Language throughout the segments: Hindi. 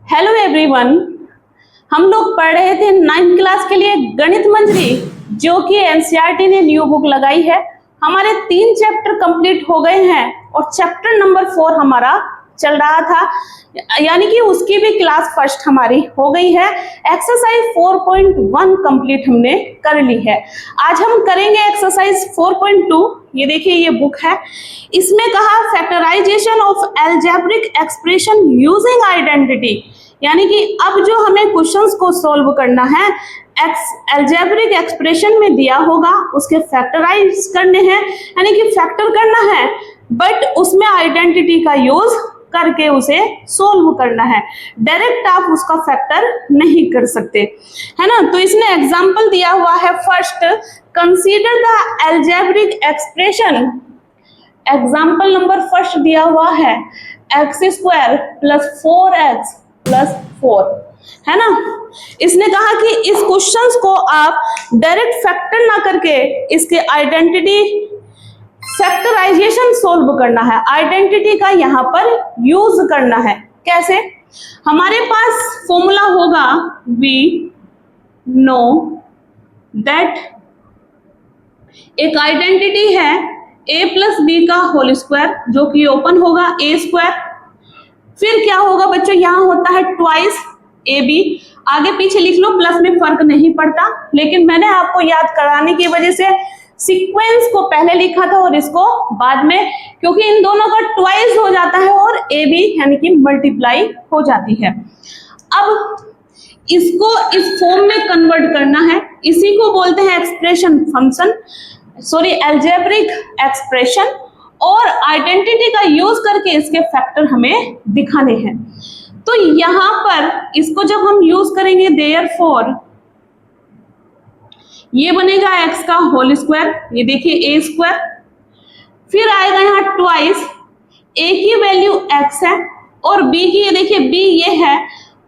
हेलो एवरीवन, हम लोग पढ़ रहे थे 9th क्लास के लिए गणित मंजरी, जो कि एनसीईआरटी ने न्यू बुक लगाई है। हमारे 3 चैप्टर कंप्लीट हो गए हैं और चैप्टर नंबर 4 हमारा चल रहा था, यानी कि उसकी भी क्लास फर्स्ट हमारी हो गई है। एक्सरसाइज 4.1 कंप्लीट हमने कर ली है। आज हम करेंगे एक्सरसाइज 4.2। ये देखिए, ये बुक है। इसमें कहा factorisation of algebraic expression using identity, यानी कि अब जो हमें क्वेश्चंस को सॉल्व करना है, अलजेब्रिक एक्सप्रेशन में दिया होगा, उसके फैक्टराइज करने हैं, यानी कि फैक्टर करना है, बट उसमें आइडेंटिटी का यूज करके उसे सोल्व करना है। डायरेक्ट आप उसका फैक्टर नहीं कर सकते, है ना। तो इसने एग्जांपल दिया हुआ है। First, consider the algebraic expression. Example number first दिया हुआ है x² + 4x + 4, है ना। इसने कहा कि इस क्वेश्चंस को आप डायरेक्ट फैक्टर ना करके इसके आइडेंटिटी फैक्टराइजेशन सोल्व करना है, आइडेंटिटी का यहां पर यूज करना है। कैसे? हमारे पास फॉर्मूला होगा वी नो दैट, एक आइडेंटिटी है a + b का होल स्क्वायर, जो कि ओपन होगा a²। फिर क्या होगा बच्चों, यहां होता है ट्वाइस ab। आगे पीछे लिख लो, प्लस में फर्क नहीं पड़ता, लेकिन मैंने आपको याद कराने की वजह से सीक्वेंस को पहले लिखा था और इसको बाद में, क्योंकि इन दोनों का ट्वाइस हो जाता है और ab यानी कि मल्टीप्लाई हो जाती है। अब इसको इस फॉर्म में कन्वर्ट करना है, इसी को बोलते हैं expression function, sorry algebraic expression, और आइडेंटिटी का यूज करके इसके फैक्टर हमें दिखाने हैं। तो यहां पर इसको जब हम यूज करेंगे, देयरफॉर ये बनेगा x का होल स्क्वायर, ये देखिए a², फिर आएगा यहाँ ट्वाइस, a की वैल्यू x है और b की, ये देखिए b ये है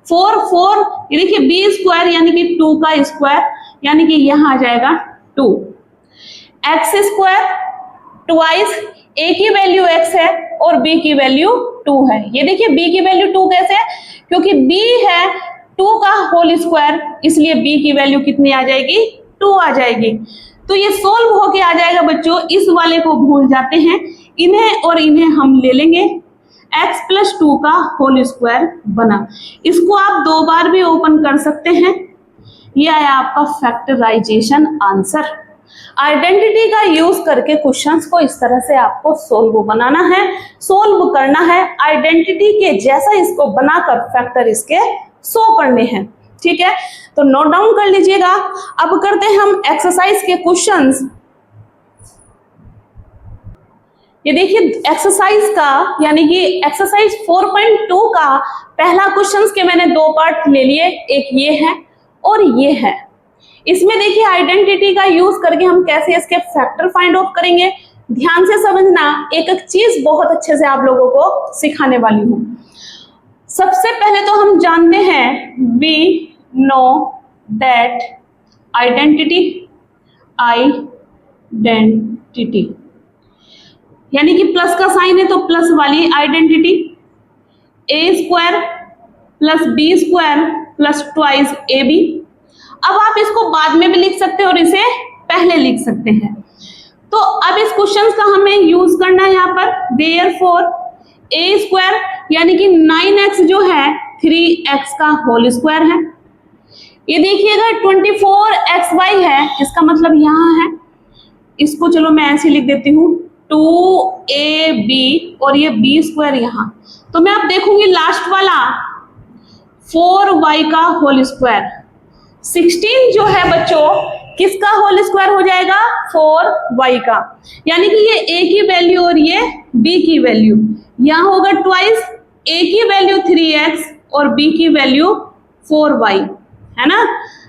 4, ये देखिए b² यानी कि 2 का स्क्वायर, यानी कि यहाँ आ जाएगा 2, x² ट्वाइस, a की वैल्यू x है और b की वैल्यू 2 है। ये देखिए b की वैल्यू 2 कैसे है, क्योंकि b है 2 का होल स्क्वायर, इसलिए b की वैल्यू कितनी आ जाएगी, 2 आ जाएगी। तो ये सोल्व होके आ जाएगा बच्चों। इस वाले को भूल जाते हैं, इन्हें और इन्हें हम ले लेंगे, x + 2 का होल स्क्वायर बना। इसको आप 2 बार भी ओपन कर सकते हैं। ये आया आपका फैक्टराइजेशन आंसर। आइडेंटिटी का यूज करके क्वेश्चंस को इस तरह से आपको सोल्व बनाना है, सोल्व करना है, आइडेंटिटी के जैसा इसको बनाकर फैक्टर इसके शो करने हैं। ठीक है, तो नोट डाउन कर लीजिएगा। अब करते हैं हम एक्सरसाइज के क्वेश्चंस। ये देखिए एक्सरसाइज का, यानी कि एक्सरसाइज 4.2 का पहला क्वेश्चन के मैंने 2 पार्ट ले लिए, एक ये है और ये है। इसमें देखिए आइडेंटिटी का यूज करके हम कैसे इसके फैक्टर फाइंड आउट करेंगे। ध्यान से समझना, एक एक चीज बहुत अच्छे से आप लोगों को सिखाने वाली हूं। सबसे पहले तो हम जानते हैं वी नो दैट आइडेंटिटी, यानी कि प्लस का साइन है तो प्लस वाली identity, a² + b² + twice ab। अब आप इसको बाद में भी लिख सकते हैं और इसे पहले लिख सकते हैं। तो अब इस क्वेश्चन का हमें यूज करना है यहाँ पर, देयरफॉर a² यानी कि 9x जो है 3x का होल स्क्वायर है। ये देखिएगा 24xy है, इसका मतलब यहाँ है, इसको चलो मैं ऐसे लिख देती हूँ 2ab और ये b² यहाँ। तो मैं अब देखूंगी लास्ट वाला 4y का होल स्क्वायर। 16 जो है बच्चों किसका होल स्क्वायर हो जाएगा, 4y का, यानी कि ये a की वैल्यू और ये b की वैल्यू, यहाँ होगा ट्वाइस, a की वैल्यू 3x और b की वैल्यू 4y, है ना।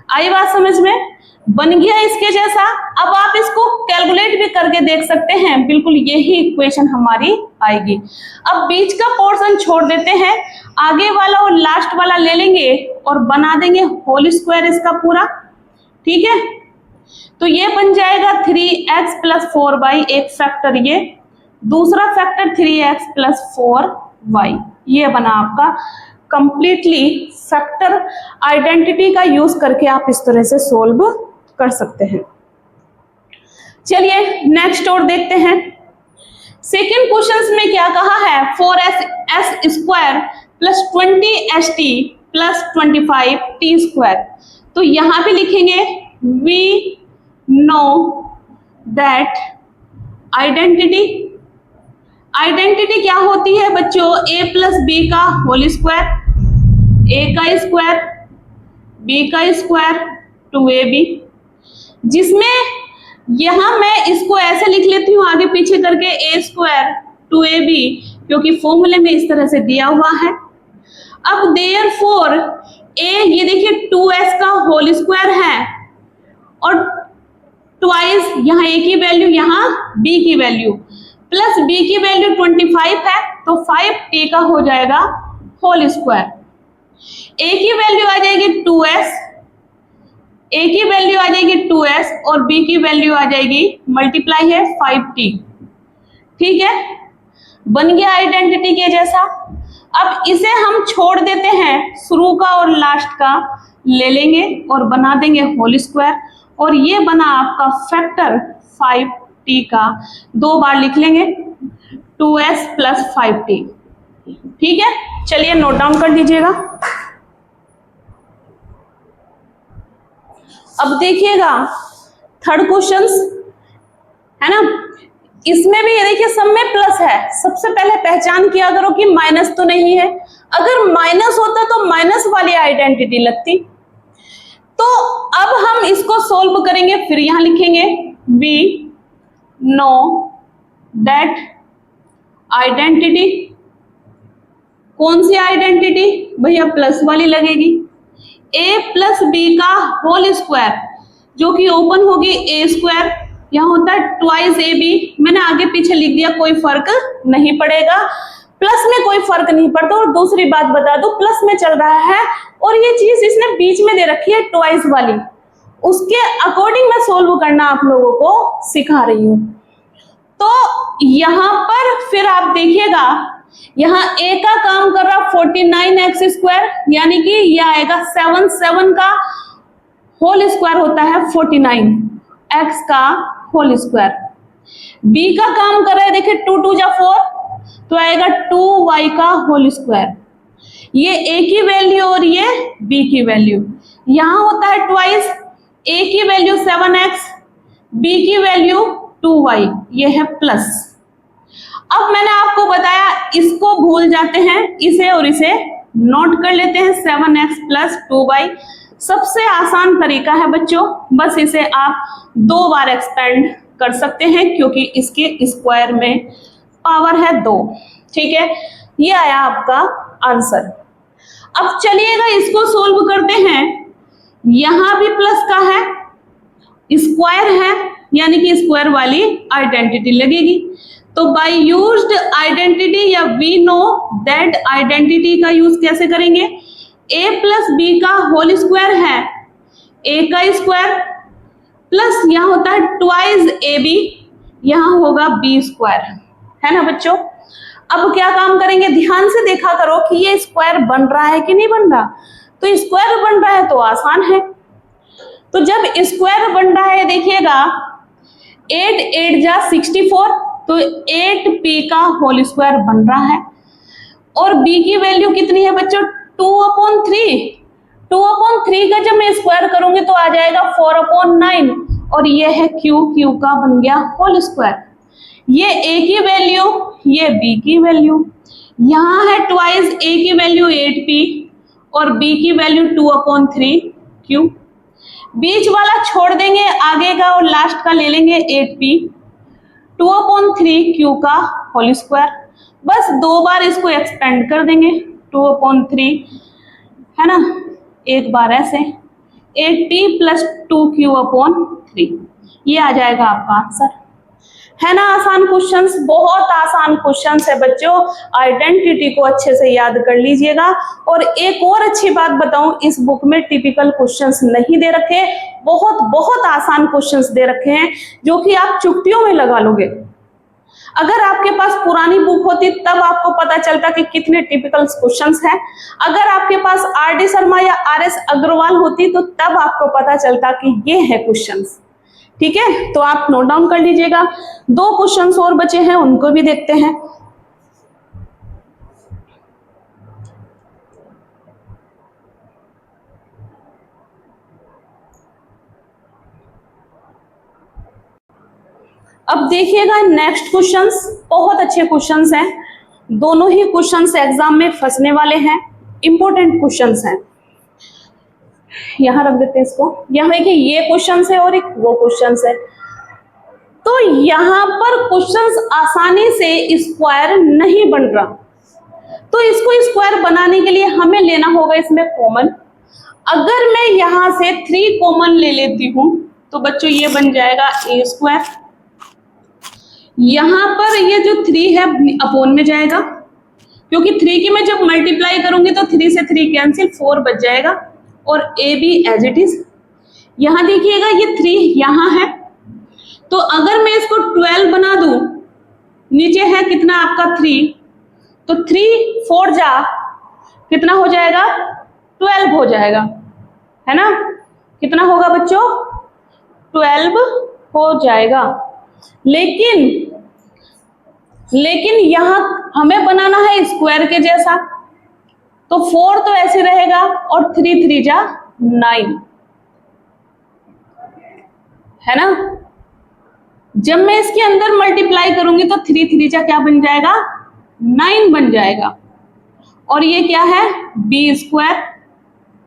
आई बात समझ में? बन गया इसके जैसा। अब आप इसको कैलकुलेट भी करके देख सकते हैं, बिल्कुल यही इक्वेशन हमारी आएगी। अब बीच का पोर्शन छोड़ देते हैं, आगे वाला और लास्ट वाला ले लेंगे और बना देंगे होल स्क्वायर इसका पूरा। ठीक है, तो ये बन जाएगा 3x + 4y, एक फैक्टर ये, दूसरा फैक्टर 3x + 4y, ये बना आपका कंप्लीटली फैक्टर आइडेंटिटी का यूज करके आप इस तरह से सोल्व कर सकते हैं। चलिए नेक्स्ट और देखते हैं। सेकेंड क्वेश्चन में क्या कहा है, 4s square plus 20st plus 25t square. तो यहां पे लिखेंगे वी नो दैट आइडेंटिटी क्या होती है बच्चों, a प्लस बी का होल स्क्वायर, a का स्क्वायर b का स्क्वायर 2ab, जिसमें यहां मैं इसको ऐसे लिख लेती हूं आगे पीछे करके a स्क्वायर 2ab, क्योंकि फॉर्मूले में इस तरह से दिया हुआ है। अब देयरफॉर a ये देखिए 2s का होल स्क्वायर है और ट्वाइस यहाँ a की वैल्यू यहाँ b की वैल्यू प्लस b की वैल्यू 25 है, तो 5t का हो जाएगा होल स्क्वायर। a की वैल्यू आ जाएगी 2s, a की वैल्यू आ जाएगी 2s और b की वैल्यू आ जाएगी मल्टीप्लाई है 5t। ठीक है, बन गया आइडेंटिटी के जैसा। अब इसे हम छोड़ देते हैं, शुरू का और लास्ट का ले लेंगे और बना देंगे होल स्क्वायर, और ये बना आपका फैक्टर 5t का, 2 बार लिख लेंगे 2s प्लस 5t। ठीक है, चलिए नोट डाउन कर दीजिएगा। अब देखिएगा थर्ड क्वेश्चन है ना, इसमें भी ये देखिए सब में प्लस है। सबसे पहले पहचान किया करो कि माइनस तो नहीं है, अगर माइनस होता तो माइनस वाली आइडेंटिटी लगती। तो अब हम इसको सोल्व करेंगे, फिर यहां लिखेंगे वी नो दैट आइडेंटिटी। कौन सी आइडेंटिटी भैया, प्लस वाली लगेगी, a प्लस बी का होल स्क्वायर, जो कि ओपन होगी a स्क्वायर, यहाँ होता है ट्वाइस ए बी। मैंने आगे पीछे लिख दिया, कोई फर्क नहीं पड़ेगा, प्लस में कोई फर्क नहीं पड़ता। और दूसरी बात बता दो, प्लस में चल रहा है और ये चीज इसने बीच में दे रखी है ट्वाइस वाली, उसके अकॉर्डिंग मैं सोल्व करना आप लोगों को सिखा रही हूं। तो यहां पर फिर आप देखिएगा, यहाँ a का काम कर रहा 49x स्क्वायर, यानी कि यह आएगा 7 का होल स्क्वायर होता है 49x का होल स्क्वायर। b का काम कर रहा है, देखिए 2 2 जा 4, तो आएगा 2y का होल स्क्वायर। ये a की वैल्यू और ये b की वैल्यू, यहां होता है ट्वाइस, a की वैल्यू 7x, b की वैल्यू 2y, ये है प्लस। अब मैंने आपको बताया इसको भूल जाते हैं, इसे और इसे नोट कर लेते हैं, 7x प्लस 2y। सबसे आसान तरीका है बच्चों, बस इसे आप 2 बार एक्सपेंड कर सकते हैं, क्योंकि इसके स्क्वायर में पावर है 2। ठीक है, ये आया आपका आंसर। अब चलिएगा इसको सोल्व करते हैं। यहां भी प्लस का है, स्क्वायर है, यानी कि स्क्वायर वाली आइडेंटिटी लगेगी। तो बाय यूज्ड आइडेंटिटी या वी नो दैट आइडेंटिटी का यूज कैसे करेंगे, a प्लस बी का होल स्क्वायर है a का स्क्वायर प्लस यहाँ होता है ट्वाइस ए बी, यहाँ होगा b स्क्वायर, है ना बच्चों। अब क्या काम करेंगे, ध्यान से देखा करो कि ये स्क्वायर बन रहा है कि नहीं बन रहा। तो स्क्वायर बन रहा है तो आसान है। तो जब स्क्वायर बन रहा है देखिएगा 8 8 जा 64, तो 8p का होल स्क्वायर बन रहा है। और b की वैल्यू कितनी है बच्चों, 2/3। 2/3 का जब मैं स्क्वायर करूंगी तो आ जाएगा 4/9, और ये है q का बन गया होल स्क्वायर। ये a की वैल्यू, ये b की वैल्यू, यहाँ है ट्वाइस a की वैल्यू 8p और b की वैल्यू 2/3q। बीच वाला छोड़ देंगे, आगे का और लास्ट का ले लेंगे 8p, 2/3q का होल स्क्वायर। बस 2 बार इसको एक्सपेंड कर देंगे, 2/3 है ना, एक बार ऐसे 8p प्लस 2q/3, ये आ जाएगा आपका आंसर। है ना आसान क्वेश्चंस, बहुत आसान क्वेश्चंस है बच्चों। आइडेंटिटी को अच्छे से याद कर लीजिएगा। और एक और अच्छी बात बताऊं, इस बुक में टिपिकल क्वेश्चंस नहीं दे रखे, बहुत बहुत आसान क्वेश्चंस दे रखे हैं, जो कि आप चुटकियों में लगा लोगे। अगर आपके पास पुरानी बुक होती तब आपको पता चलता कि कितने टिपिकल क्वेश्चंस हैं। अगर आपके पास आर.डी. शर्मा या आर.एस. अग्रवाल होती तो तब आपको पता चलता कि ये है क्वेश्चंस। ठीक है, तो आप नोट डाउन कर लीजिएगा। 2 क्वेश्चंस और बचे हैं, उनको भी देखते हैं। अब देखिएगा नेक्स्ट क्वेश्चंस, बहुत अच्छे क्वेश्चंस हैं। दोनों ही क्वेश्चंस एग्जाम में फंसने वाले हैं, इंपॉर्टेंट क्वेश्चंस हैं। यहां रख देते हैं इसको। यहां देखिए ये क्वेश्चंस है और एक वो क्वेश्चंस है। तो यहां पर क्वेश्चंस आसानी से स्क्वायर नहीं बन रहा, तो इसको स्क्वायर बनाने के लिए हमें लेना होगा इसमें कॉमन। अगर मैं यहां से 3 कॉमन ले लेती हूं तो बच्चों ये बन जाएगा ए स्क्वायर। यहां पर ये जो 3 है अपॉन में जाएगा, क्योंकि 3 की मैं जब मल्टीप्लाई करूंगी तो 3 से 3 कैंसिल, 4 बच जाएगा और A B as it is. यहां देखिएगा ये 3 यहां है, तो अगर मैं इसको 12 बना दूं, नीचे है कितना आपका 3, तो 3 4 जा कितना हो जाएगा 12 हो जाएगा, है ना। कितना होगा बच्चों 12 हो जाएगा। लेकिन यहां हमें बनाना है स्क्वायर के जैसा, तो 4 तो ऐसे रहेगा और 3 3 जा 9, है ना। जब मैं इसके अंदर मल्टीप्लाई करूंगी तो 3 3 जा क्या बन जाएगा 9 बन जाएगा, और ये क्या है बी स्क्वायर।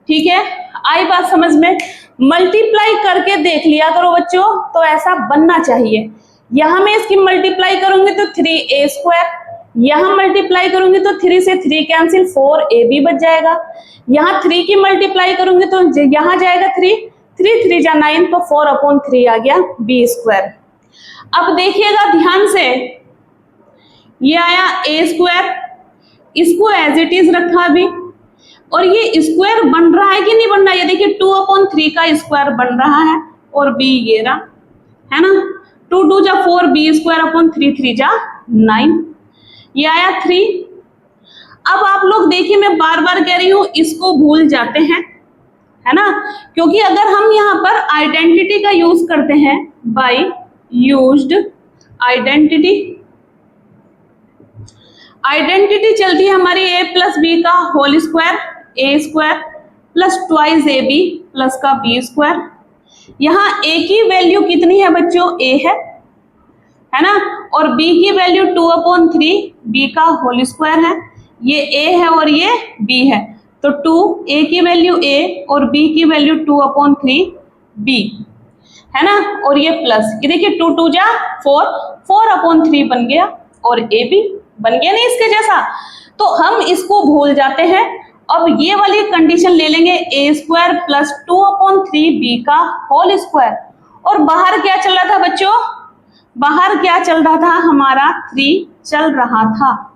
ठीक है, आई बात समझ में। मल्टीप्लाई करके देख लिया करो बच्चों, तो ऐसा बनना चाहिए। यहां मैं इसकी मल्टीप्लाई करूंगी तो 3a स्क्वायर, यहां मल्टीप्लाई करूंगी तो 3 से 3 कैंसिल, 4ab बच जाएगा। यहां 3 की मल्टीप्लाई करूंगी तो यहां जाएगा 3 3 जा 9, तो 4/3 आ गया b स्क्वायर। अब देखिएगा ध्यान से, ये आया a स्क्वायर, इसको एज इट इज रखा अभी, और ये स्क्वायर बन रहा है कि नहीं बन रहा है, ये देखिए 2/3 का स्क्वायर बन रहा है, और b ये रहा, है ना। 2 2 जा 4, b स्क्वायर/3 3 जा 9, ये आया 3। अब आप लोग देखिए, मैं बार बार कह रही हूं इसको भूल जाते हैं, है ना, क्योंकि अगर हम यहाँ पर आइडेंटिटी का यूज करते हैं, बाय यूज्ड आइडेंटिटी चलती है हमारी a प्लस बी का whole square, A square plus twice A B plus का बी स्क्वायर। यहाँ a की वैल्यू कितनी है बच्चों a है ना, और b की वैल्यू 2/3 b का होल स्क्वायर है, ये a है और ये b है, तो 2 a की वैल्यू a और b की वैल्यू 2/3 b, है ना, और ये प्लस, ये देखिए 2 2 जा 4, 4/3 बन गया, और a भी बन गया नहीं इसके जैसा, तो हम इसको भूल जाते हैं। अब ये वाली कंडीशन ले लेंगे a स्क्वायर प्लस 2/3 b का होल स्क्वायर, और बाहर क्या चल रहा था बच्चों, बाहर क्या चल रहा था हमारा 3 चल रहा था,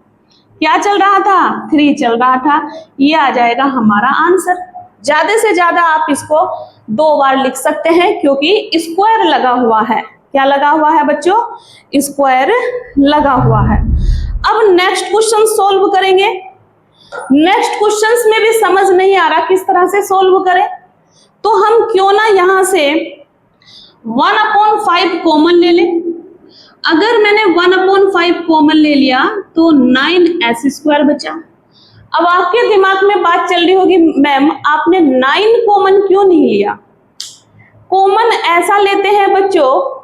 क्या चल रहा था 3 चल रहा था, ये आ जाएगा हमारा आंसर। ज्यादा से ज्यादा आप इसको 2 बार लिख सकते हैं, क्योंकि स्क्वायर लगा हुआ है। क्या लगा हुआ है बच्चों, स्क्वायर लगा हुआ है। अब नेक्स्ट क्वेश्चन सोल्व करेंगे। नेक्स्ट क्वेश्चंस में भी समझ नहीं आ रहा किस तरह से सोल्व करें, तो हम क्यों ना यहां से 1/5 कॉमन ले लें। अगर मैंने 1/5 कॉमन ले लिया तो 9s² बचा। अब आपके दिमाग में बात चल रही होगी, मैम आपने 9 कॉमन क्यों नहीं लिया। कॉमन ऐसा लेते हैं बच्चों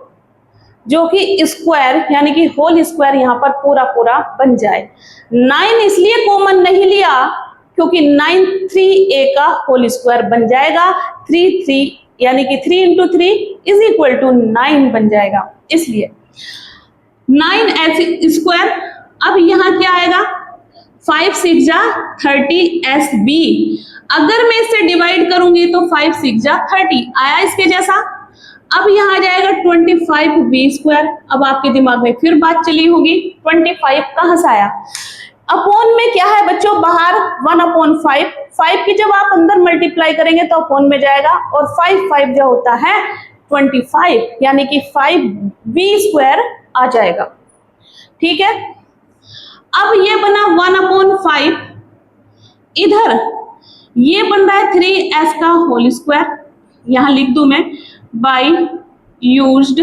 जो कि स्क्वायर यानी कि होल स्क्वायर यहाँ पर पूरा पूरा बन जाए। 9 इसलिए कॉमन नहीं लिया क्योंकि 9 3a का होल स्क्वायर बन जाएगा, 3 यानी कि 3 × 3 = 9 बन जाएगा, इसलिए 9s²। अब यहाँ क्या आएगा 5 6 जा 30sb। अगर मैं इसे डिवाइड करूंगी तो 5 6 जा 30 आया इसके जैसा। अब यहाँ आ जाएगा 25b²। अब आपके दिमाग में फिर बात चली होगी 25 कहां से आया। अपॉन में क्या है बच्चों, बाहर 1/5, 5 की जब आप अंदर मल्टीप्लाई करेंगे तो अपॉन में जाएगा, और 5 जो होता है 25 यानी कि 5b² आ जाएगा। ठीक है। अब ये बना 1/5, इधर ये बन रहा है 3s का होल स्क्वायर, यहां लिख दूं मैं बाय यूज्ड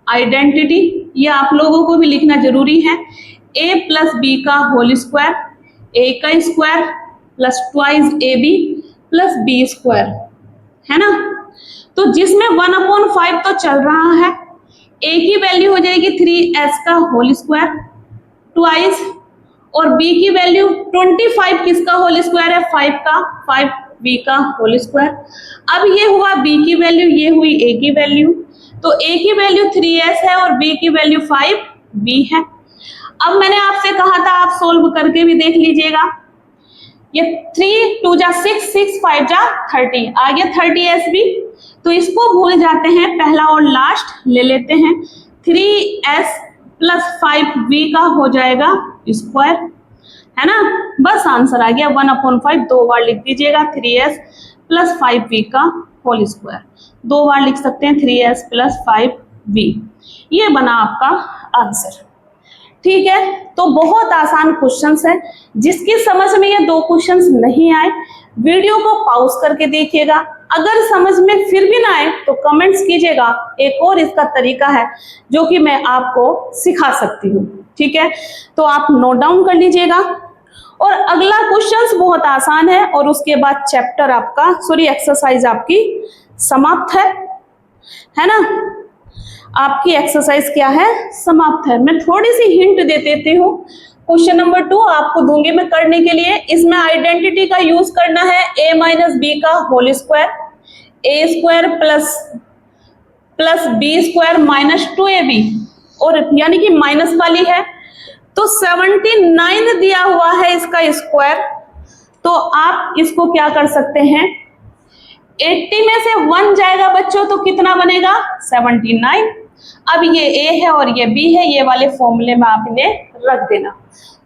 आइडेंटिटी, ये आप लोगों को भी लिखना जरूरी है। a प्लस बी का होल स्क्वायर, a का square plus twice ab plus b square, है ना। तो जिसमें 1/5 तो चल रहा है, a की वैल्यू हो जाएगी 3s का होल स्क्वायर ट्वाइस, और b की वैल्यू 25 किसका होल स्क्वायर है, 5 का, 5b का होल स्क्वायर। अब ये हुआ b की वैल्यू, ये हुई a की वैल्यू, तो a की वैल्यू 3s है और b की वैल्यू 5b है। अब मैंने आपसे कहा था आप सोल्व करके भी देख लीजिएगा, ये 3 2 जा 6, 6 5 जा 30, आ गया 30s भी। तो इसको भूल जाते हैं, पहला और लास्ट ले लेते हैं, 3s प्लस 5b का हो जाएगा स्क्वायर, है ना। बस आंसर आ गया 1/5, 2 बार लिख दीजिएगा 3s प्लस 5b का होल स्क्वायर, 2 बार लिख सकते हैं 3s प्लस 5b, ये बना आपका आंसर। ठीक है, तो बहुत आसान क्वेश्चंस है, जिसकी समझ में ये 2 क्वेश्चंस नहीं आए वीडियो को पॉज करके देखिएगा, अगर समझ में फिर भी ना आए तो कमेंट्स कीजिएगा, एक और इसका तरीका है जो कि मैं आपको सिखा सकती हूँ। ठीक है, तो आप नोट डाउन कर लीजिएगा। और अगला क्वेश्चंस बहुत आसान है और उसके बाद चैप्टर आपका एक्सरसाइज आपकी समाप्त है ना। आपकी एक्सरसाइज क्या है, समाप्त है। मैं थोड़ी सी हिंट दे देती हूँ, क्वेश्चन नंबर 2 आपको दूंगी मैं करने के लिए। इसमें आइडेंटिटी का यूज करना है, a माइनस बी का whole square, a square plus B square minus 2ab, और यानी कि माइनस वाली है, तो 79 दिया हुआ है इसका स्क्वायर। तो आप इसको क्या कर सकते हैं, 80 में से 1 जाएगा बच्चों तो कितना बनेगा, 79। अब ये a है और ये b है, ये वाले फॉर्मूले में आप इन्हें रख देना।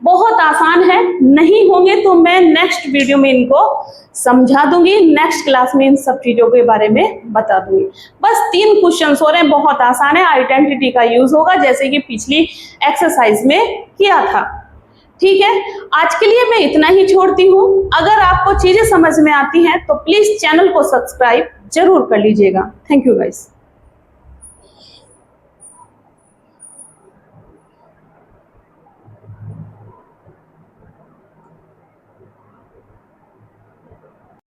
बहुत आसान है, नहीं होंगे तो मैं नेक्स्ट वीडियो में इनको समझा दूंगी, नेक्स्ट क्लास में इन सब चीजों के बारे में बता दूंगी। बस 3 क्वेश्चंस हो रहे हैं, बहुत आसान है, आइडेंटिटी का यूज होगा जैसे कि पिछली एक्सरसाइज में किया था। ठीक है, आज के लिए मैं इतना ही छोड़ती हूँ। अगर आपको चीजें समझ में आती हैं तो प्लीज चैनल को सब्सक्राइब जरूर कर लीजिएगा। Thank you guys.